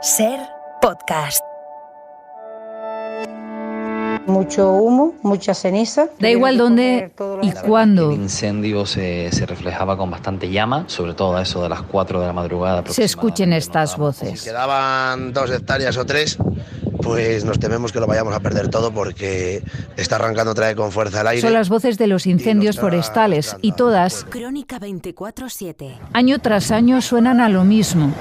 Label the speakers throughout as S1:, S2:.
S1: SER Podcast.
S2: Mucho humo, mucha ceniza.
S3: Da igual dónde y cuándo.
S4: El incendio se reflejaba con bastante llama, sobre todo a eso de las 4 de la madrugada.
S3: Se escuchen estas voces.
S5: Si quedaban 2 hectáreas o 3, pues nos tememos que lo vayamos a perder todo porque está arrancando otra vez con fuerza el aire.
S3: Son las voces de los incendios forestales y todas,
S1: Crónica 24/7.
S3: año tras año, suenan a lo mismo.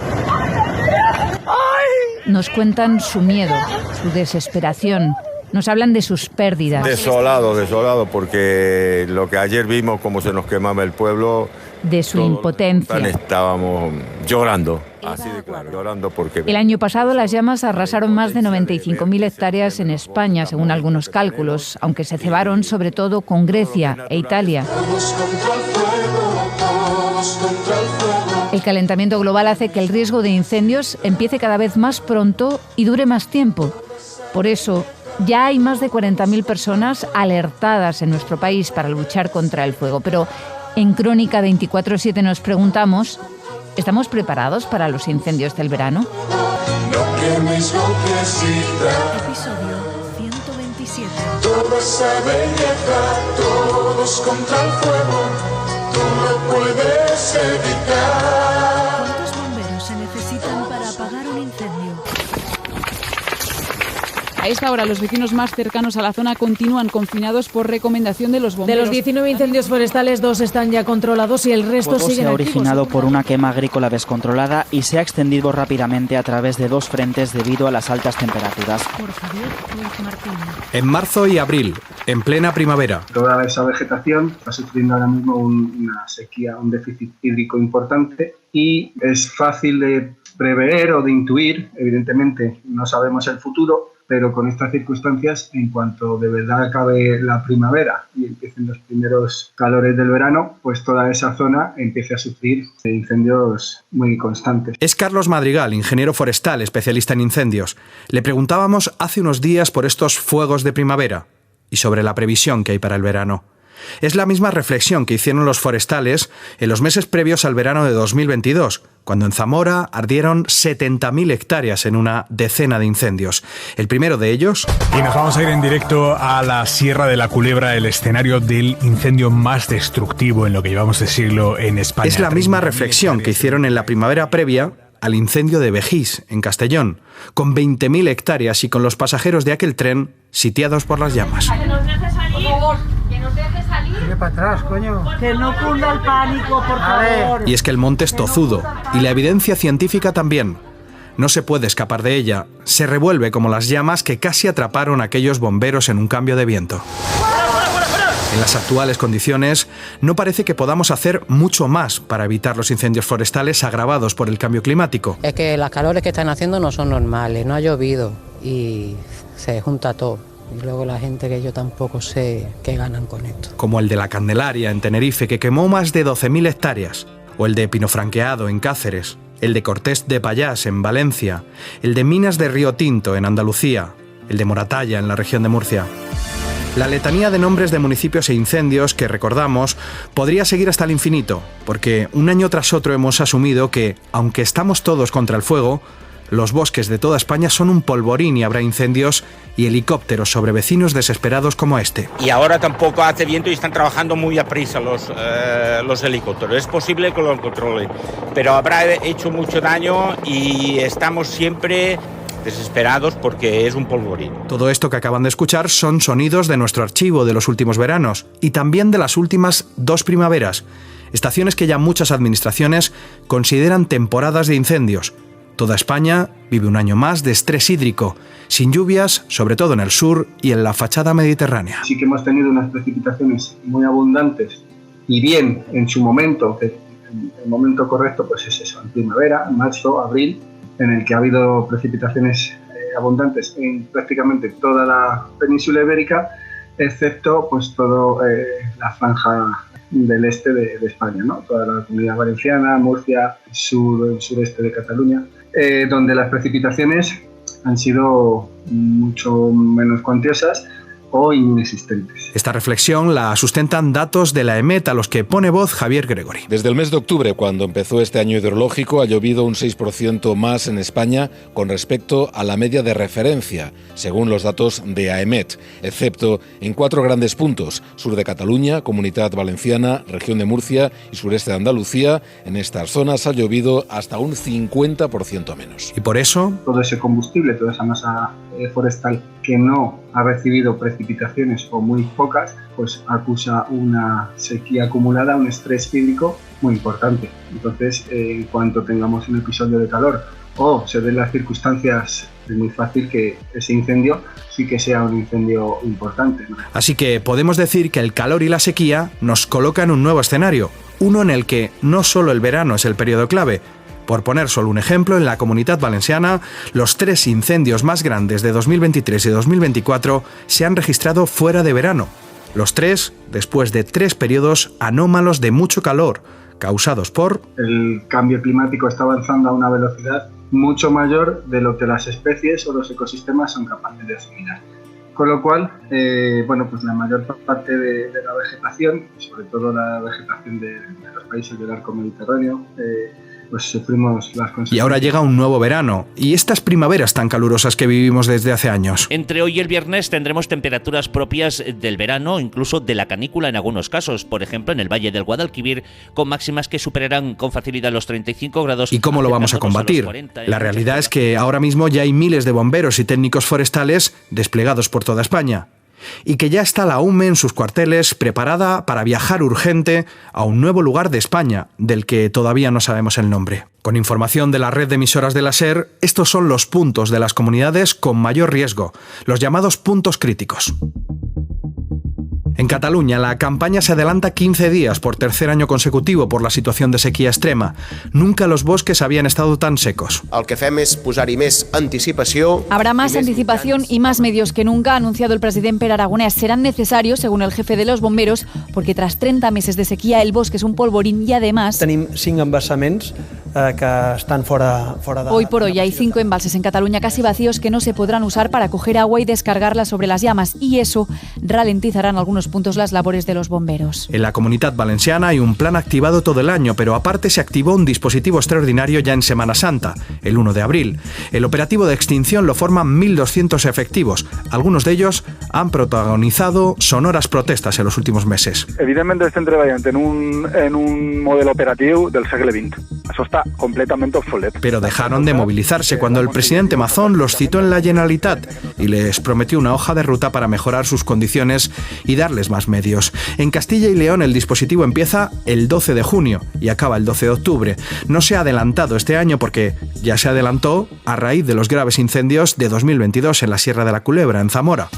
S3: Nos cuentan su miedo, su desesperación. Nos hablan de sus pérdidas.
S6: Desolado, porque lo que ayer vimos, cómo se nos quemaba el pueblo...
S3: De su impotencia.
S6: Estábamos llorando, así de claro, llorando porque...
S3: El año pasado las llamas arrasaron más de 95.000 hectáreas en España, según algunos cálculos, aunque se cebaron sobre todo con Grecia e Italia. El calentamiento global hace que el riesgo de incendios empiece cada vez más pronto y dure más tiempo. Por eso, ya hay más de 40.000 personas alertadas en nuestro país para luchar contra el fuego. Pero en Crónica 24/7 nos preguntamos, ¿estamos preparados para los incendios del verano?
S1: Episodio 127.
S7: Toda esa belleza, todos contra el fuego, tú lo puedes evitar.
S1: ¿Cuántos bomberos se necesitan para apagar un incendio?
S8: A esta hora, los vecinos más cercanos a la zona continúan confinados por recomendación de los bomberos.
S9: De los 19 incendios forestales, 2 están ya controlados y el resto siguen activos.
S10: Se ha originado por una quema agrícola descontrolada y se ha extendido rápidamente a través de 2 frentes debido a las altas temperaturas.
S1: Por Javier Ruiz Martín.
S11: En marzo y abril, en plena primavera.
S12: Toda esa vegetación está sufriendo ahora mismo una sequía, un déficit hídrico importante y es fácil de prever o de intuir. Evidentemente no sabemos el futuro, pero con estas circunstancias, en cuanto de verdad acabe la primavera y empiecen los primeros calores del verano, pues toda esa zona empiece a sufrir incendios muy constantes.
S11: Es Carlos Madrigal, ingeniero forestal, especialista en incendios. Le preguntábamos hace unos días por estos fuegos de primavera y sobre la previsión que hay para el verano. Es la misma reflexión que hicieron los forestales en los meses previos al verano de 2022, cuando en Zamora ardieron 70.000 hectáreas en una decena de incendios. El primero de ellos...
S13: Y nos vamos a ir en directo a la Sierra de la Culebra, el escenario del incendio más destructivo en lo que llevamos de siglo en España.
S11: Es la misma reflexión que hicieron en la primavera previa al incendio de Begís, en Castellón, con 20.000 hectáreas y con los pasajeros de aquel tren sitiados por las llamas.
S14: Que nos deje salir, por favor, que nos deje salir.
S15: Tire para atrás, coño.
S14: Que no cunda el pánico, por favor.
S11: Y es que el monte es tozudo, y la evidencia científica también. No se puede escapar de ella, se revuelve como las llamas que casi atraparon a aquellos bomberos en un cambio de viento. En las actuales condiciones, no parece que podamos hacer mucho más para evitar los incendios forestales agravados por el cambio climático.
S2: Es que las calores que están haciendo no son normales, no ha llovido y se junta todo. Y luego la gente que yo tampoco sé qué ganan con esto.
S11: Como el de la Candelaria en Tenerife, que quemó más de 12.000 hectáreas, o el de Pinofranqueado en Cáceres, el de Cortés de Pallás en Valencia, el de Minas de Río Tinto en Andalucía, el de Moratalla en la región de Murcia. La letanía de nombres de municipios e incendios que recordamos podría seguir hasta el infinito, porque un año tras otro hemos asumido que, aunque estamos todos contra el fuego, los bosques de toda España son un polvorín y habrá incendios y helicópteros sobre vecinos desesperados como este.
S16: Y ahora tampoco hace viento y están trabajando muy a prisa los helicópteros. Es posible que lo controlen, pero habrá hecho mucho daño y estamos siempre desesperados porque es un polvorín.
S11: Todo esto que acaban de escuchar son sonidos de nuestro archivo de los últimos veranos y también de las últimas 2 primaveras, estaciones que ya muchas administraciones consideran temporadas de incendios. Toda España vive un año más de estrés hídrico, sin lluvias, sobre todo en el sur y en la fachada mediterránea.
S12: Sí que hemos tenido unas precipitaciones muy abundantes y bien en su momento, que el momento correcto pues es eso, en primavera, en marzo, abril, en el que ha habido precipitaciones abundantes en prácticamente toda la península ibérica, excepto pues toda la franja del este de España, ¿no? Toda la Comunidad Valenciana, Murcia, el sureste de Cataluña, donde las precipitaciones han sido mucho menos cuantiosas o inexistentes.
S11: Esta reflexión la sustentan datos de la EMET a los que pone voz Javier Gregory.
S15: Desde el mes de octubre, cuando empezó este año hidrológico, ha llovido un 6% más en España con respecto a la media de referencia, según los datos de AEMET, excepto en 4 grandes puntos: sur de Cataluña, Comunidad Valenciana, región de Murcia y sureste de Andalucía. En estas zonas ha llovido hasta un 50% menos.
S11: Y por eso,
S12: todo ese combustible, toda esa masa forestal que no ha recibido precipitaciones o muy pocas, pues acusa una sequía acumulada, un estrés hídrico muy importante. Entonces, en cuanto tengamos un episodio de calor o se den las circunstancias, es muy fácil que ese incendio sí que sea un incendio importante, ¿no?
S11: Así que podemos decir que el calor y la sequía nos colocan un nuevo escenario, uno en el que no solo el verano es el periodo clave. Por poner solo un ejemplo, en la Comunidad Valenciana, los 3 incendios más grandes de 2023 y 2024 se han registrado fuera de verano. Los 3 después de 3 periodos anómalos de mucho calor, causados por...
S12: El cambio climático está avanzando a una velocidad mucho mayor de lo que las especies o los ecosistemas son capaces de asimilar. Con lo cual, pues la mayor parte de la vegetación, sobre todo la vegetación de los países del arco mediterráneo, pues sufrimos las consecuencias.
S11: Y ahora llega un nuevo verano, y estas primaveras tan calurosas que vivimos desde hace años.
S17: Entre hoy y el viernes tendremos temperaturas propias del verano, incluso de la canícula en algunos casos, por ejemplo en el Valle del Guadalquivir, con máximas que superarán con facilidad los 35 grados.
S11: ¿Y cómo lo vamos a combatir? La realidad es que ahora mismo ya hay miles de bomberos y técnicos forestales desplegados por toda España. Y que ya está la UME en sus cuarteles preparada para viajar urgente a un nuevo lugar de España, del que todavía no sabemos el nombre. Con información de la red de emisoras de la SER, estos son los puntos de las comunidades con mayor riesgo, los llamados puntos críticos. En Cataluña, la campaña se adelanta 15 días por tercer año consecutivo por la situación de sequía extrema. Nunca los bosques habían estado tan secos.
S18: El que fem és posar-hi més anticipació.
S19: Habrá más anticipación y más medios que nunca, ha anunciado el presidente Pere Aragonès. Serán necesarios, según el jefe de los bomberos, porque tras 30 meses de sequía el bosque es un polvorín y además...
S20: Tenim 5 embassaments que están fuera de...
S19: Hoy por hoy hay 5 embalses en Cataluña casi vacíos que no se podrán usar para coger agua y descargarla sobre las llamas, y eso ralentizará en algunos puntos las labores de los bomberos.
S11: En la Comunidad Valenciana hay un plan activado todo el año, pero aparte se activó un dispositivo extraordinario ya en Semana Santa, el 1 de abril. El operativo de extinción lo forman 1.200 efectivos. Algunos de ellos han protagonizado sonoras protestas en los últimos meses.
S21: Evidentment estem treballant en un modelo operatiu del segle XX. Això està completamente obsoleto.
S11: Pero dejaron de movilizarse cuando el presidente Mazón los citó en la Generalitat y les prometió una hoja de ruta para mejorar sus condiciones y darles más medios. En Castilla y León el dispositivo empieza el 12 de junio y acaba el 12 de octubre. No se ha adelantado este año porque ya se adelantó a raíz de los graves incendios de 2022 en la Sierra de la Culebra, en Zamora.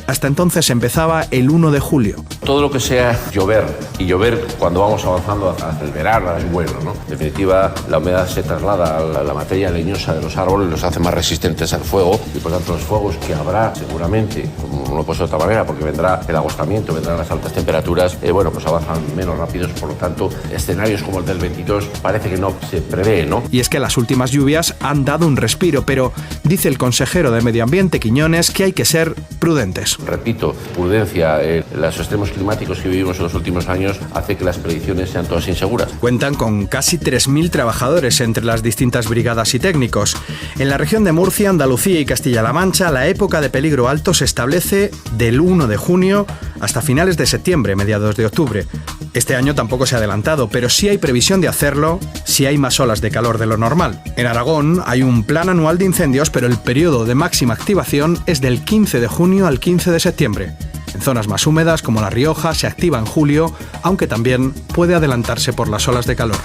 S11: Hasta entonces empezaba el 1 de julio.
S22: Todo lo que sea llover, y llover cuando vamos avanzando hacia el verano es bueno, ¿no? En definitiva, la humedad se traslada a la materia leñosa de los árboles, los hace más resistentes al fuego, y por tanto los fuegos que habrá seguramente, como no puede ser de otra manera, porque vendrá el agostamiento, vendrán las altas temperaturas, pues avanzan menos rápidos, por lo tanto, escenarios como el del 22 parece que no se prevé, ¿no?
S11: Y es que las últimas lluvias han dado un respiro, pero dice el consejero de Medio Ambiente, Quiñones, que hay que ser prudentes.
S22: Repito, prudencia, los extremos climáticos que vivimos en los últimos años hace que las predicciones sean todas inseguras.
S11: Cuentan con casi 3.000 trabajadores entre las distintas brigadas y técnicos. En la región de Murcia, Andalucía y Castilla-La Mancha, la época de peligro alto se establece del 1 de junio hasta finales de septiembre, mediados de octubre. Este año tampoco se ha adelantado, pero sí hay previsión de hacerlo si hay más olas de calor de lo normal. En Aragón hay un plan anual de incendios, pero el periodo de máxima activación es del 15 de junio al 15 de septiembre. En zonas más húmedas, como La Rioja, se activa en julio, aunque también puede adelantarse por las olas de calor.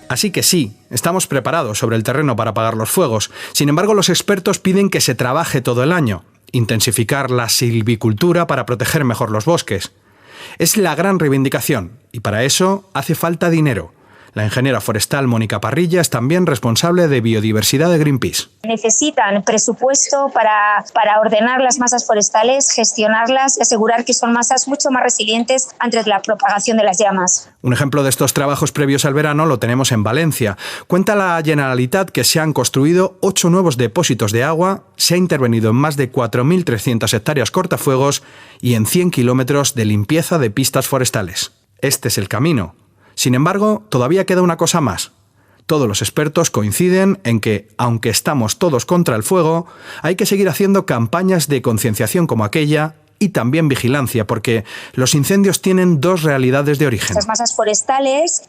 S11: Así que sí, estamos preparados sobre el terreno para apagar los fuegos. Sin embargo, los expertos piden que se trabaje todo el año, intensificar la silvicultura para proteger mejor los bosques. Es la gran reivindicación, y para eso hace falta dinero. La ingeniera forestal Mónica Parrilla es también responsable de biodiversidad de Greenpeace.
S4: Necesitan presupuesto para ordenar las masas forestales, gestionarlas y asegurar que son masas mucho más resilientes ante la propagación de las llamas.
S11: Un ejemplo de estos trabajos previos al verano lo tenemos en Valencia. Cuenta la Generalitat que se han construido 8 nuevos depósitos de agua, se ha intervenido en más de 4.300 hectáreas cortafuegos y en 100 kilómetros de limpieza de pistas forestales. Este es el camino. Sin embargo, todavía queda una cosa más. Todos los expertos coinciden en que, aunque estamos todos contra el fuego, hay que seguir haciendo campañas de concienciación como aquella y también vigilancia, porque los incendios tienen 2 realidades de origen.
S4: Las masas forestales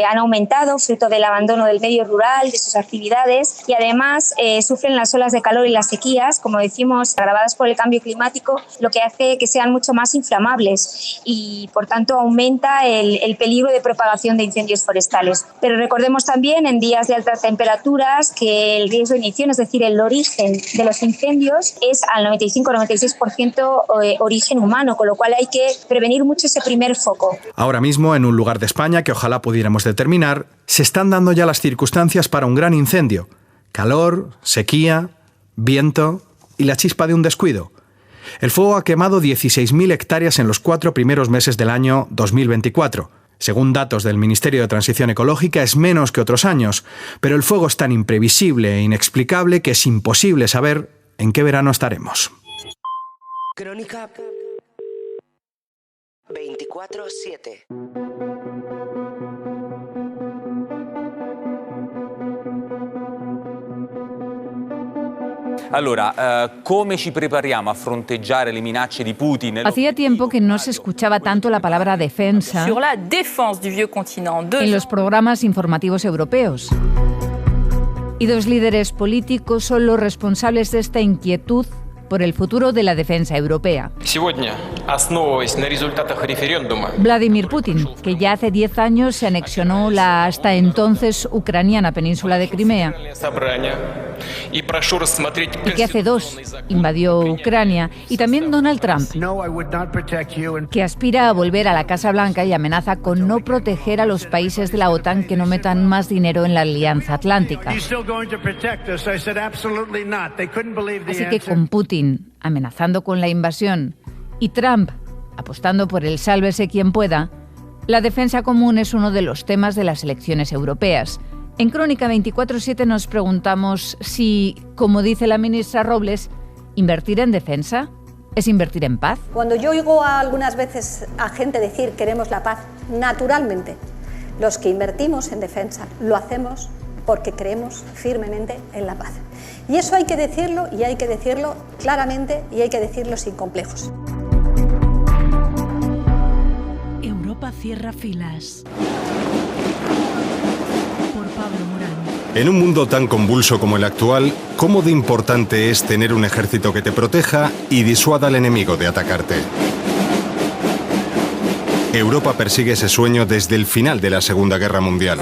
S4: han aumentado fruto del abandono del medio rural, de sus actividades, y además sufren las olas de calor y las sequías, como decimos, agravadas por el cambio climático, lo que hace que sean mucho más inflamables y, por tanto, aumenta el peligro de propagación de incendios forestales. Pero recordemos también, en días de altas temperaturas, que el riesgo de ignición, es decir, el origen de los incendios, es al 95-96% origen humano, con lo cual hay que prevenir mucho ese primer foco.
S11: Ahora mismo, en un lugar de España que ojalá pudiéramos determinar, se están dando ya las circunstancias para un gran incendio. Calor, sequía, viento y la chispa de un descuido. El fuego ha quemado 16.000 hectáreas en los 4 primeros meses del año 2024. Según datos del Ministerio de Transición Ecológica, es menos que otros años, pero el fuego es tan imprevisible e inexplicable que es imposible saber en qué verano estaremos.
S5: Crónica 24/7.
S23: Come ci prepariamo a fronteggiare le minacce di Putin?
S3: Hacía tiempo que no se escuchaba tanto la palabra defensa en los programas informativos europeos. Y 2 líderes políticos son los responsables de esta inquietud por el futuro de la defensa europea. Vladimir Putin, que ya hace 10 años se anexionó la hasta entonces ucraniana península de Crimea, y que hace 2 invadió Ucrania, y también Donald Trump, que aspira a volver a la Casa Blanca y amenaza con no proteger a los países de la OTAN que no metan más dinero en la Alianza Atlántica. Así que con Putin amenazando con la invasión y Trump apostando por el sálvese quien pueda, la defensa común es uno de los temas de las elecciones europeas. En Crónica 24/7 nos preguntamos si, como dice la ministra Robles, invertir en defensa es invertir en paz.
S24: Cuando yo oigo algunas veces a gente decir queremos la paz, naturalmente, los que invertimos en defensa lo hacemos porque creemos firmemente en la paz. Y eso hay que decirlo, y hay que decirlo claramente, y hay que decirlo sin complejos.
S1: Europa cierra filas. Por Pablo Morán.
S25: En un mundo tan convulso como el actual, ¿cómo de importante es tener un ejército que te proteja y disuada al enemigo de atacarte? Europa persigue ese sueño desde el final de la Segunda Guerra Mundial.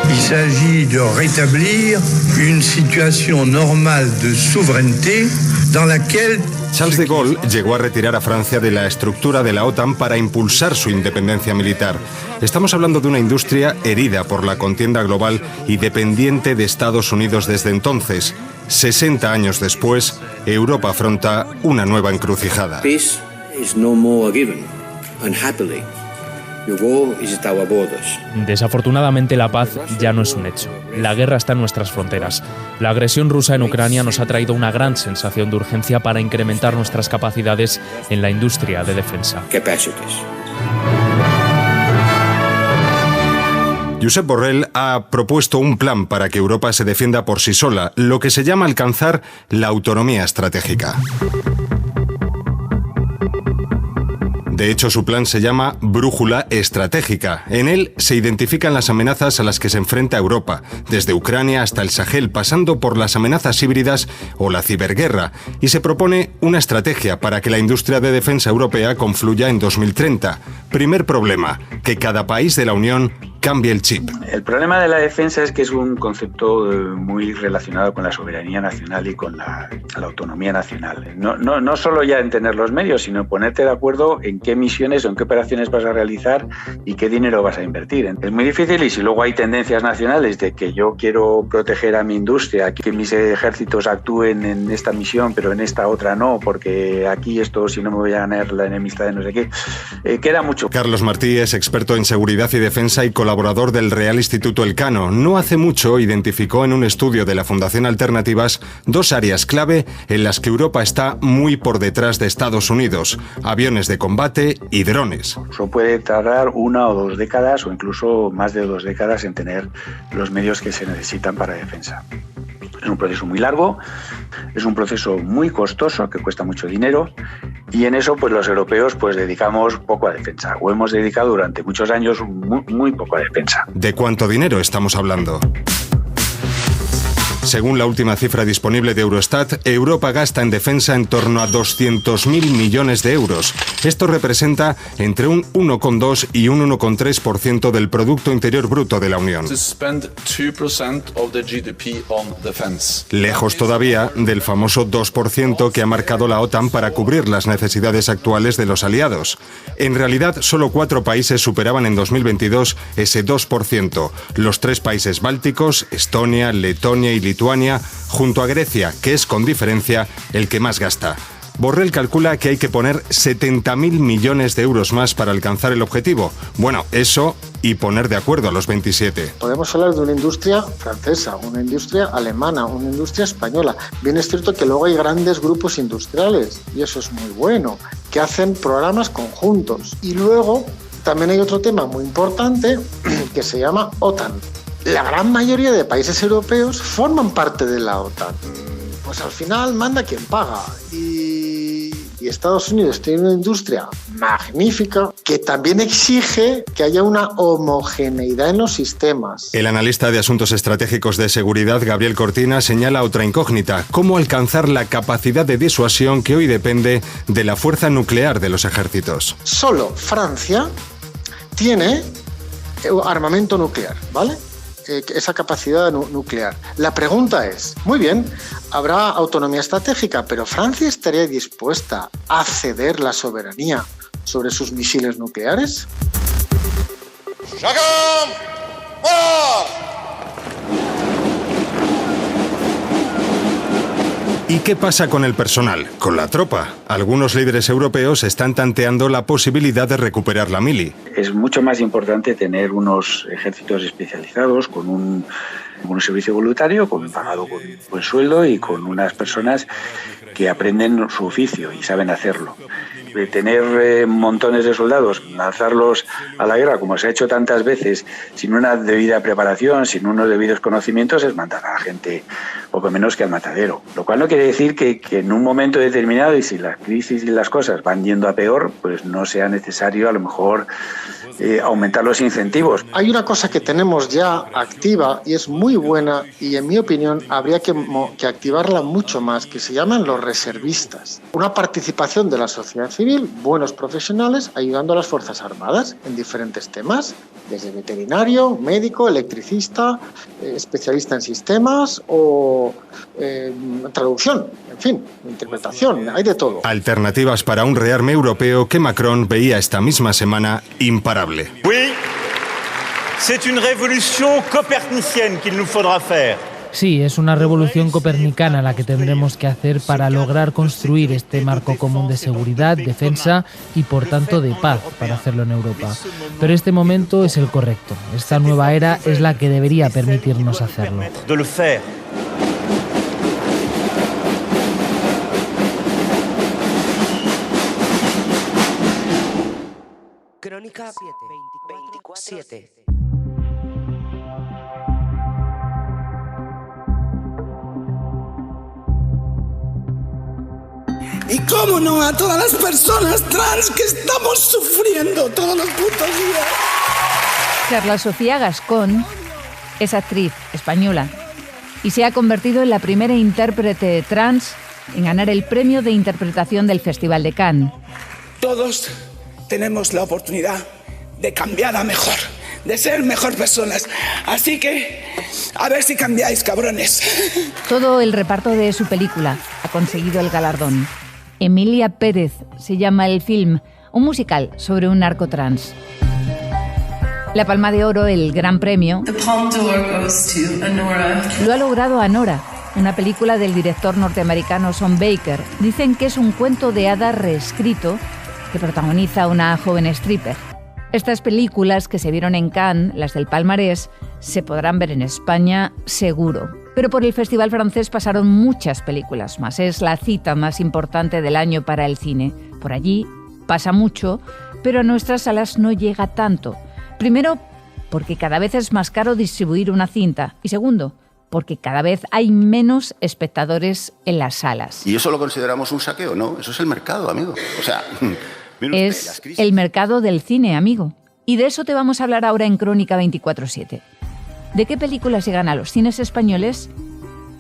S26: Il s'agit de rétablir une situation normale de souveraineté dans laquelle
S25: Charles de Gaulle llegó a retirar a Francia de la estructura de la OTAN para impulsar su independencia militar. Estamos hablando de una industria herida por la contienda global y dependiente de Estados Unidos desde entonces. 60 años después, Europa afronta una nueva encrucijada.
S27: Peace is no more a given, unhappily. The war is at our borders.
S28: Desafortunadamente la paz ya no es un hecho. La guerra está en nuestras fronteras. La agresión rusa en Ucrania nos ha traído una gran sensación de urgencia para incrementar nuestras capacidades en la industria de defensa.
S25: Josep Borrell ha propuesto un plan para que Europa se defienda por sí sola, lo que se llama alcanzar la autonomía estratégica. De hecho, su plan se llama Brújula Estratégica. En él se identifican las amenazas a las que se enfrenta Europa, desde Ucrania hasta el Sahel, pasando por las amenazas híbridas o la ciberguerra, y se propone una estrategia para que la industria de defensa europea confluya en 2030. Primer problema, que cada país de la Unión cambie el chip.
S2: El problema de la defensa es que es un concepto muy relacionado con la soberanía nacional y con la autonomía nacional. No solo ya en tener los medios, sino en ponerte de acuerdo en qué misiones o en qué operaciones vas a realizar y qué dinero vas a invertir. Es muy difícil, y si luego hay tendencias nacionales de que yo quiero proteger a mi industria, que mis ejércitos actúen en esta misión pero en esta otra no, porque aquí esto, si no me voy a ganar la enemistad de no sé qué, queda mucho.
S25: Carlos Martí es experto en seguridad y defensa y colaborador del Real Instituto Elcano. No hace mucho identificó en un estudio de la Fundación Alternativas 2 áreas clave en las que Europa está muy por detrás de Estados Unidos: aviones de combate y drones.
S2: Eso puede tardar 1 o 2 décadas o incluso más de 2 décadas en tener los medios que se necesitan para defensa. Es un proceso muy largo, es un proceso muy costoso, que cuesta mucho dinero, y en eso pues los europeos pues dedicamos poco a defensa, o hemos dedicado durante muchos años muy poco a defensa.
S25: ¿De cuánto dinero estamos hablando? Según la última cifra disponible de Eurostat, Europa gasta en defensa en torno a 200.000 millones de euros. Esto representa entre un 1,2 y un 1,3% del Producto Interior Bruto de la Unión. Lejos todavía del famoso 2% que ha marcado la OTAN para cubrir las necesidades actuales de los aliados. En realidad, solo 4 países superaban en 2022 ese 2%. Los 3 países bálticos, Estonia, Letonia y Lituania, junto a Grecia, que es con diferencia el que más gasta. Borrell calcula que hay que poner 70.000 millones de euros más para alcanzar el objetivo. Bueno, eso y poner de acuerdo a los 27.
S6: Podemos hablar de una industria francesa, una industria alemana, una industria española. Bien es cierto que luego hay grandes grupos industriales, y eso es muy bueno, que hacen programas conjuntos. Y luego también hay otro tema muy importante que se llama OTAN. La gran mayoría de países europeos forman parte de la OTAN. Pues al final manda quien paga. Y Estados Unidos tiene una industria magnífica que también exige que haya una homogeneidad en los sistemas.
S25: El analista de asuntos estratégicos de seguridad, Gabriel Cortina, señala otra incógnita: cómo alcanzar la capacidad de disuasión que hoy depende de la fuerza nuclear de los ejércitos.
S6: Solo Francia tiene armamento nuclear, ¿vale? Esa capacidad nuclear. La pregunta es, muy bien, habrá autonomía estratégica, pero ¿Francia estaría dispuesta a ceder la soberanía sobre sus misiles nucleares?
S25: ¿Y qué pasa con el personal, con la tropa? Algunos líderes europeos están tanteando la posibilidad de recuperar la mili.
S2: Es mucho más importante tener unos ejércitos especializados con un servicio voluntario, pagado con buen sueldo y con unas personas que aprenden su oficio y saben hacerlo. De tener montones de soldados, lanzarlos a la guerra, como se ha hecho tantas veces, sin una debida preparación, sin unos debidos conocimientos, es mandar a la gente poco menos que al matadero. Lo cual no quiere decir que en un momento determinado, y si la crisis y las cosas van yendo a peor, pues no sea necesario a lo mejor aumentar los incentivos.
S6: Hay una cosa que tenemos ya activa y es muy buena, y en mi opinión habría que activarla mucho más, que se llaman los reservistas. Una participación de la sociedad civil, buenos profesionales, ayudando a las Fuerzas Armadas en diferentes temas, desde veterinario, médico, electricista, especialista en sistemas o traducción, en fin, interpretación, hay de todo.
S25: Alternativas para un rearme europeo que Macron veía esta misma semana imparable.
S7: Oui, c'est une révolution copernicienne qu'il nous faudra faire.
S8: Sí, es una revolución copernicana la que tendremos que hacer para lograr construir este marco común de seguridad, defensa y por tanto de paz para hacerlo en Europa. Pero este momento es el correcto. Esta nueva era es la que debería permitirnos hacerlo.
S5: Crónica 7.
S9: Y cómo no a todas las personas trans que estamos sufriendo todos los putos días.
S3: Carla Sofía Gascón es actriz española y se ha convertido en la primera intérprete trans en ganar el premio de interpretación del Festival de Cannes.
S9: Todos tenemos la oportunidad de cambiar a mejor, de ser mejor personas. Así que, a ver si cambiáis, cabrones.
S3: Todo el reparto de su película ha conseguido el galardón. Emilia Pérez se llama el film, un musical sobre un narcotrans. La Palma de Oro, el gran premio, lo ha logrado Anora, una película del director norteamericano Sean Baker. Dicen que es un cuento de hadas reescrito que protagoniza una joven stripper. Estas películas que se vieron en Cannes, las del palmarés, se podrán ver en España seguro. Pero por el Festival francés pasaron muchas películas más. Es la cita más importante del año para el cine. Por allí pasa mucho, pero a nuestras salas no llega tanto. Primero, porque cada vez es más caro distribuir una cinta. Y segundo, porque cada vez hay menos espectadores en las salas.
S10: ¿Y eso lo consideramos un saqueo? No, eso es el mercado, amigo. O sea,
S3: es el mercado del cine, amigo. Y de eso te vamos a hablar ahora en Crónica 24/7. ¿De qué películas llegan a los cines españoles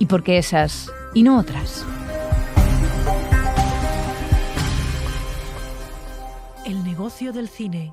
S3: y por qué esas y no otras?
S1: El negocio del cine.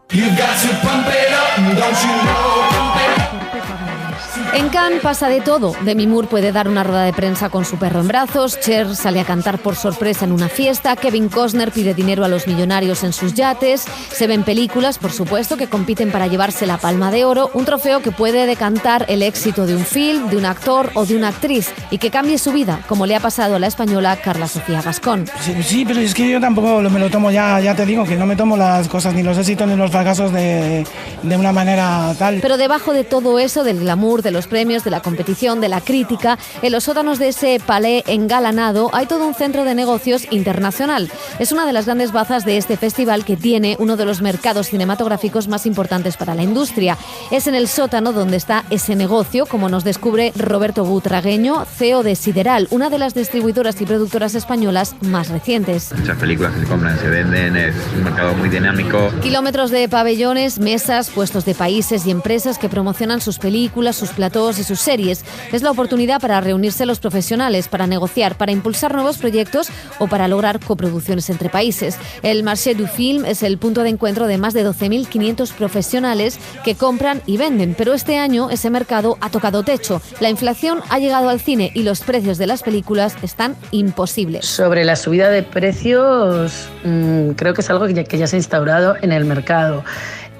S12: En Cannes pasa de todo. Demi Moore puede dar una rueda de prensa con su perro en brazos, Cher sale a cantar por sorpresa en una fiesta, Kevin Costner pide dinero a los millonarios en sus yates, se ven películas, por supuesto, que compiten para llevarse la Palma de Oro, un trofeo que puede decantar el éxito de un film, de un actor o de una actriz y que cambie su vida, como le ha pasado a la española Carla Sofía Gascón.
S13: Sí, pero es que yo tampoco me lo tomo, ya te digo, que no me tomo las cosas, ni los éxitos ni los fracasos de una manera tal.
S12: Pero debajo de todo eso, del glamour, de los premios, de la competición, de la crítica, en los sótanos de ese palais engalanado hay todo un centro de negocios internacional. Es una de las grandes bazas de este festival que tiene uno de los mercados cinematográficos más importantes para la industria. Es en el sótano donde está ese negocio, como nos descubre Roberto Butragueño, CEO de Sideral, una de las distribuidoras y productoras españolas más recientes.
S14: Muchas películas que se compran, se venden, es un mercado muy dinámico.
S12: Kilómetros de pabellones, mesas, puestos de países y empresas que promocionan sus películas, sus platós y sus series. Es la oportunidad para reunirse los profesionales, para negociar, para impulsar nuevos proyectos o para lograr coproducciones entre países. El Marché du Film es el punto de encuentro de más de 12.500 profesionales que compran y venden, pero este año ese mercado ha tocado techo. La inflación ha llegado al cine y los precios de las películas están imposibles.
S15: Sobre la subida de precios, creo que es algo que ya se ha instaurado en el mercado.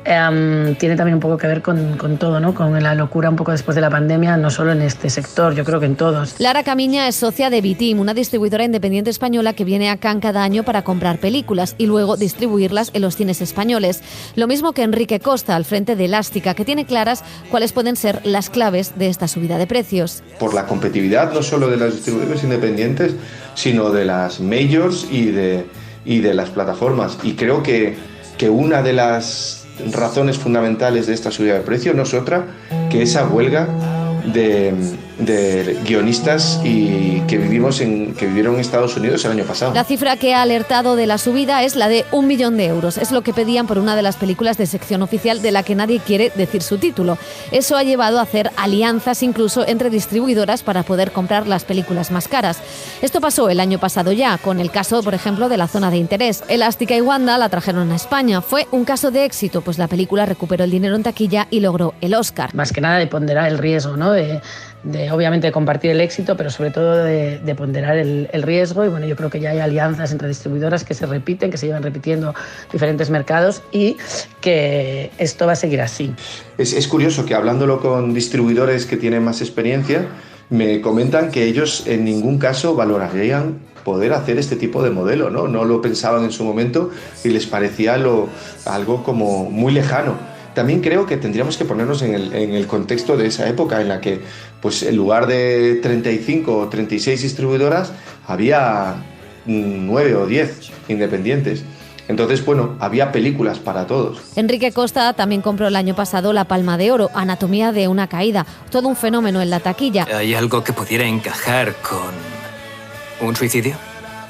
S15: Tiene también un poco que ver con todo, ¿no? Con la locura un poco después de la pandemia, no solo en este sector, yo creo que en todos.
S12: Lara Camiña es socia de Bitim, una distribuidora independiente española que viene a Cannes cada año para comprar películas y luego distribuirlas en los cines españoles. Lo mismo que Enrique Costa, al frente de Elástica, que tiene claras cuáles pueden ser las claves de esta subida de precios.
S16: Por la competitividad no solo de las distribuidoras independientes, sino de las majors y de las plataformas. Y creo que una de las razones fundamentales de esta subida de precio no es otra que esa huelga de guionistas y que vivieron en Estados Unidos el año pasado.
S12: La cifra que ha alertado de la subida es la de 1 millón de euros. Es lo que pedían por una de las películas de sección oficial de la que nadie quiere decir su título. Eso ha llevado a hacer alianzas incluso entre distribuidoras para poder comprar las películas más caras. Esto pasó el año pasado ya, con el caso, por ejemplo, de La Zona de Interés. Elástica y Wanda la trajeron a España. Fue un caso de éxito, pues la película recuperó el dinero en taquilla y logró el Oscar.
S15: Más que nada de ponderar el riesgo, ¿no? De obviamente compartir el éxito, pero sobre todo de ponderar el riesgo. Y bueno, yo creo que ya hay alianzas entre distribuidoras que se repiten, que se llevan repitiendo diferentes mercados y que esto va a seguir así.
S16: Es curioso que hablándolo con distribuidores que tienen más experiencia, me comentan que ellos en ningún caso valorarían poder hacer este tipo de modelo, ¿no? No lo pensaban en su momento y les parecía algo como muy lejano. También creo que tendríamos que ponernos en el contexto de esa época en la que, pues, en lugar de 35 o 36 distribuidoras, había 9 o 10 independientes. Entonces, bueno, había películas para todos.
S12: Enrique Costa también compró el año pasado la Palma de Oro, Anatomía de una caída. Todo un fenómeno en la taquilla.
S17: ¿Hay algo que pudiera encajar con un suicidio?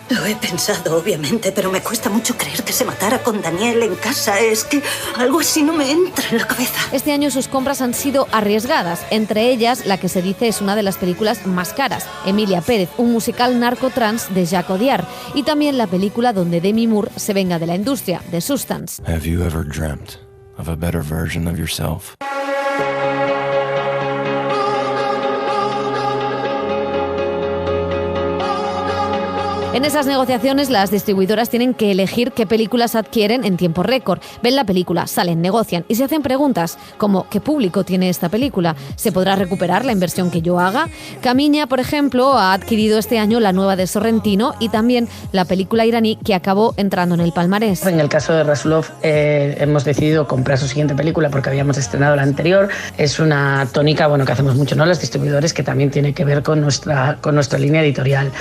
S18: Lo he pensado, obviamente, pero me cuesta mucho creer que se matara con Daniel en casa. Es que algo así no me entra en la cabeza.
S12: Este año sus compras han sido arriesgadas. Entre ellas, la que se dice es una de las películas más caras, Emilia Pérez, un musical narcotrans de Jacques Audiard. Y también la película donde Demi Moore se venga de la industria, The Substance.
S29: Have you ever dreamt of a better version of yourself?
S12: En esas negociaciones las distribuidoras tienen que elegir qué películas adquieren en tiempo récord. Ven la película, salen, negocian y se hacen preguntas como ¿qué público tiene esta película? ¿Se podrá recuperar la inversión que yo haga? Camiña, por ejemplo, ha adquirido este año la nueva de Sorrentino y también la película iraní que acabó entrando en el palmarés.
S15: En el caso de Rasulov hemos decidido comprar su siguiente película porque habíamos estrenado la anterior. Es una tónica que hacemos mucho, ¿no? Los distribuidores, que también tiene que ver con nuestra línea editorial.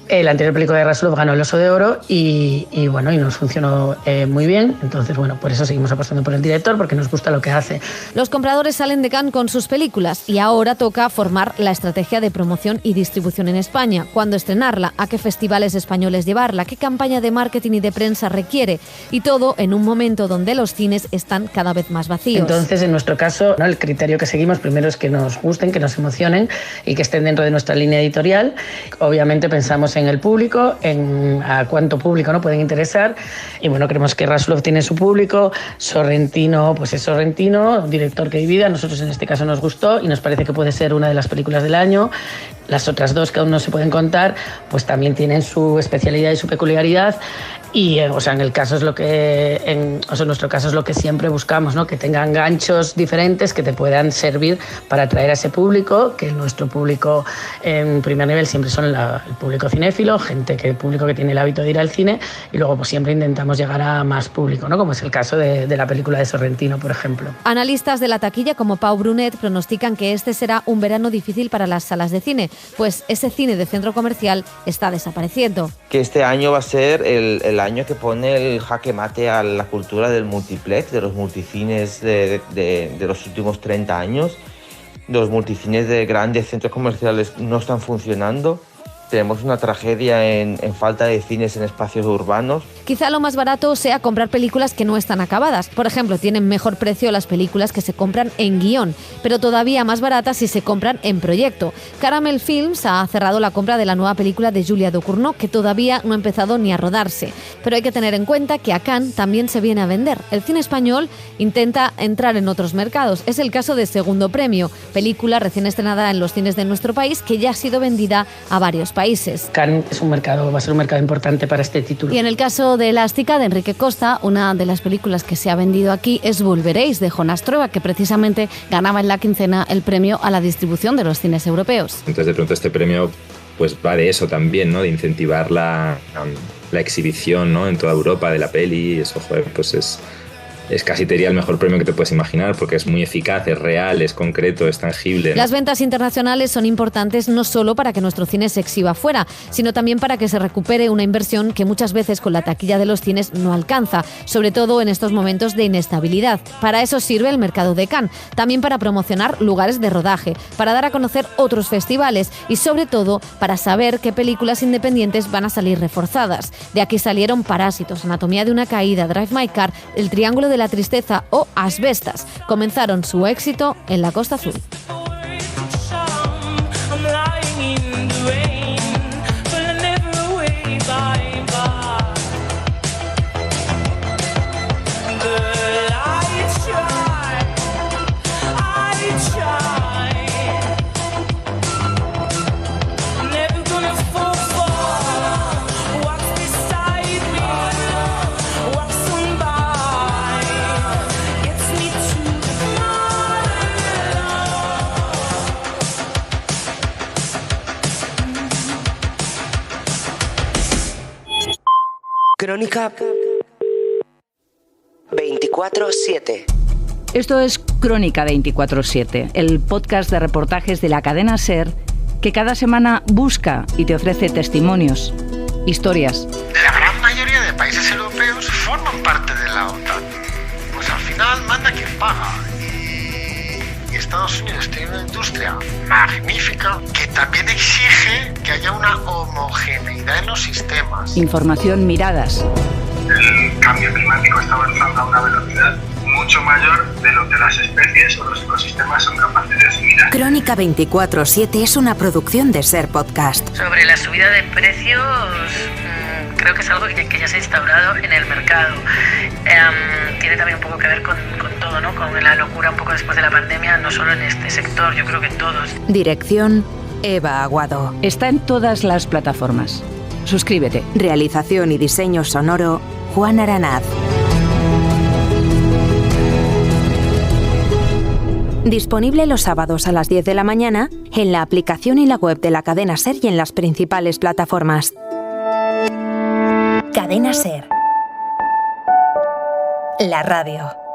S15: La anterior película de Rasulov ganó el Oso de Oro y nos funcionó muy bien. Entonces, por eso seguimos apostando por el director, porque nos gusta lo que hace.
S12: Los compradores salen de Cannes con sus películas y ahora toca formar la estrategia de promoción y distribución en España. ¿Cuándo estrenarla? ¿A qué festivales españoles llevarla? ¿Qué campaña de marketing y de prensa requiere? Y todo en un momento donde los cines están cada vez más vacíos.
S15: Entonces, en nuestro caso, el criterio que seguimos primero es que nos gusten, que nos emocionen y que estén dentro de nuestra línea editorial. Obviamente pensamos en el público, en a cuánto público no pueden interesar y creemos que Rasulov tiene su público, Sorrentino pues es Sorrentino, director que divide, a nosotros en este caso nos gustó y nos parece que puede ser una de las películas del año. Las otras dos que aún no se pueden contar pues también tienen su especialidad y su peculiaridad y en el caso es en nuestro caso es lo que siempre buscamos, ¿no? Que tengan ganchos diferentes que te puedan servir para atraer a ese público, que nuestro público en primer nivel siempre son el público cinéfilo, público que tiene el hábito de ir al cine y luego pues siempre intentamos llegar a más público, ¿no? Como es el caso de la película de Sorrentino, por ejemplo.
S12: Analistas de la taquilla como Pau Brunet pronostican que este será un verano difícil para las salas de cine, pues ese cine de centro comercial está desapareciendo.
S4: Que este año va a ser el año que pone el jaque mate a la cultura del multiplex, de los multicines de los últimos 30 años. Los multicines de grandes centros comerciales no están funcionando. Tenemos una tragedia en falta de cines en espacios urbanos.
S12: Quizá lo más barato sea comprar películas que no están acabadas. Por ejemplo, tienen mejor precio las películas que se compran en guión, pero todavía más baratas si se compran en proyecto. Caramel Films ha cerrado la compra de la nueva película de Julia Ducournau, que todavía no ha empezado ni a rodarse. Pero hay que tener en cuenta que a Cannes también se viene a vender. El cine español intenta entrar en otros mercados. Es el caso de Segundo Premio, película recién estrenada en los cines de nuestro país que ya ha sido vendida a varios países.
S15: Cannes va a ser un mercado importante para este título.
S12: Y en el caso de Elástica, de Enrique Costa, una de las películas que se ha vendido aquí es Volveréis, de Jonas Trueba, que precisamente ganaba en la quincena el premio a la distribución de los cines europeos.
S11: Entonces, de pronto, este premio pues va de eso también, ¿no? De incentivar la exhibición, ¿no? En toda Europa de la peli. Eso, pues es casi te diría el mejor premio que te puedes imaginar porque es muy eficaz, es real, es concreto, es tangible, ¿no?
S12: Las ventas internacionales son importantes no solo para que nuestro cine se exhiba fuera, sino también para que se recupere una inversión que muchas veces con la taquilla de los cines no alcanza, sobre todo en estos momentos de inestabilidad. Para eso sirve el mercado de Cannes, también para promocionar lugares de rodaje, para dar a conocer otros festivales y sobre todo para saber qué películas independientes van a salir reforzadas. De aquí salieron Parásitos, Anatomía de una caída, Drive My Car, El Triángulo de la Tristeza o Asbestas. Comenzaron su éxito en la Costa Azul.
S5: Crónica 24/7.
S19: Esto es Crónica 24/7, el podcast de reportajes de la cadena SER que cada semana busca y te ofrece testimonios, historias.
S6: La gran mayoría de países europeos forman parte de la OTAN. Pues al final manda quien paga. Y Estados Unidos tiene una industria magnífica que también exige que haya una homogeneidad en los sistemas.
S19: Información, miradas.
S20: El cambio climático está avanzando a una velocidad mucho mayor de lo que las especies o los ecosistemas son capaces de asimilar.
S21: Crónica 24/7 es una producción de SER Podcast.
S15: Sobre la subida de precios, creo que es algo que ya se ha instaurado en el mercado. Tiene también un poco que ver con todo, ¿no? Con la locura un poco después de la pandemia, no solo en este sector, yo creo que en todos.
S21: Dirección, Eva Aguado.
S19: Está en todas las plataformas. Suscríbete.
S21: Realización y diseño sonoro, Juan Aranaz. Disponible los sábados a las 10 de la mañana en la aplicación y la web de la cadena SER y en las principales plataformas. Cadena SER. La radio.